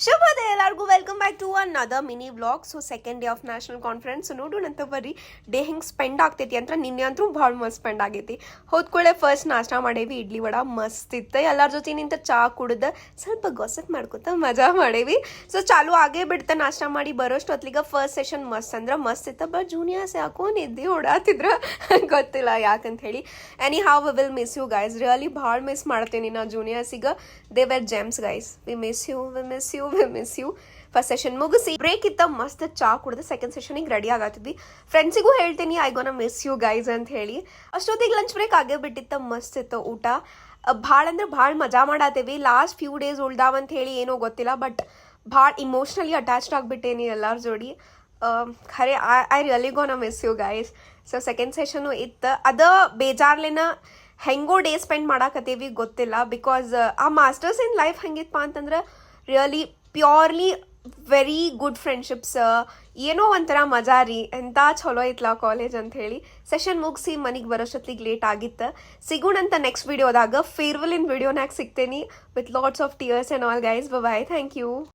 ಶುಭೋದಯ ಎಲ್ಲರಿಗೂ welcome back to another mini vlog. So second day of national conference ನೋಡೋಣಂತ ಬರ್ರಿ ಡೇ ಹೆಂಗೆ ಸ್ಪೆಂಡ್ ಆಗ್ತೈತಿ ಅಂತ. ನಿನ್ನೆ ಅಂತೂ ಭಾಳ ಮಸ್ತ್ ಸ್ಪೆಂಡ್ ಆಗೈತಿ. ಹೋದ್ಕೊಳ್ಳೆ ಫಸ್ಟ್ ನಾಷ್ಟ ಮಾಡೇವಿ, ಇಡ್ಲಿ ವಡ ಮಸ್ತ್ ಇತ್ತು. ಎಲ್ಲರ ಜೊತೆ ನಿಂತ ಚಾ ಕುಡ್ದು ಸ್ವಲ್ಪ ಗೊಸಪ್ ಮಾಡ್ಕೊತ ಮಜಾ ಮಾಡೇವಿ. ಸೊ ಚಾಲು ಆಗೇ ಬಿಡ್ತ ನಾಷ್ಟ ಮಾಡಿ ಬರೋಷ್ಟೊತ್ಲಿಗೆ ಫಸ್ಟ್ ಸೆಷನ್ ಮಸ್ತ್ ಅಂದ್ರೆ ಮಸ್ತ್ ಇತ್ತು. ಬಟ್ ಜೂನಿಯರ್ಸ್ ಯಾಕೋ ನಿದ್ದೆ ಓಡಾತಿದ್ರ ಗೊತ್ತಿಲ್ಲ ಯಾಕಂತ ಹೇಳಿ. Anyhow will miss you guys, really ಭಾಳ ಮಿಸ್ ಮಾಡ್ತೇನೆ ನಾ ಜೂನಿಯರ್ಸಿಗೆ. They were gems guys. We miss you. First session ಮುಗಿಸಿ ಬ್ರೇಕ್ ಇತ್ತ, ಮಸ್ತ್ ಚಾ ಕುಡ್ದು ಸೆಕೆಂಡ್ ಸೆಷನಿಗೆ ರೆಡಿ ಆಗತ್ತಿದ್ವಿ. ಫ್ರೆಂಡ್ಸಿಗೂ ಹೇಳ್ತೀನಿ I gonna miss you guys ಅಂತ ಹೇಳಿ. ಅಷ್ಟೊತ್ತಿಗೆ ಲಂಚ್ ಬ್ರೇಕ್ ಆಗೇ ಬಿಟ್ಟಿತ್ತು. ಮಸ್ತ್ ಇತ್ತು ಊಟ, ಭಾಳ ಅಂದ್ರೆ ಭಾಳ ಮಜಾ ಮಾಡತ್ತೇವಿ. ಲಾಸ್ಟ್ ಫ್ಯೂ ಡೇಸ್ ಉಳ್ದಾವಂತ ಹೇಳಿ ಏನೋ ಗೊತ್ತಿಲ್ಲ, ಬಟ್ ಭಾಳ ಇಮೋಷ್ನಲಿ ಅಟ್ಯಾಚ್ಡ್ ಆಗಿಬಿಟ್ಟೇನಿ ಎಲ್ಲರ ಜೋಡಿ. ಖರೆ I really gonna miss you guys. So second session ಇತ್ತು, ಅದ ಬೇಜಾರ್ಲೆನ ಹೆಂಗೋ ಡೇ ಸ್ಪೆಂಡ್ ಮಾಡಾಕತ್ತೀವಿ ಗೊತ್ತಿಲ್ಲ. ಬಿಕಾಸ್ ಆ ಮಾಸ್ಟರ್ಸ್ ಇನ್ ಲೈಫ್ ಹೆಂಗಿತ್ತಪ್ಪ ಅಂತಂದ್ರೆ really purely very good friendships. ಏನೋ ಒಂಥರ ಮಜಾ ರೀ, ಎಂಥ ಚಲೋ ಐತ್ಲಾ ಕಾಲೇಜ್ ಅಂತ ಹೇಳಿ. ಸೆಷನ್ ಮುಗಿಸಿ ಮನೆಗೆ ಬರೋಷ್ಟೊತ್ತಿಗೆ ಲೇಟ್ ಆಗಿತ್ತು. ಸಿಗೋಣಂತ ನೆಕ್ಸ್ಟ್ ವಿಡಿಯೋದಾಗ ಫೇರ್ವೆಲ್ ಇನ್ ವಿಡಿಯೋನಾಗ ಸಿಗ್ತೇನೆ with lots of tears and all guys. Bye, thank you.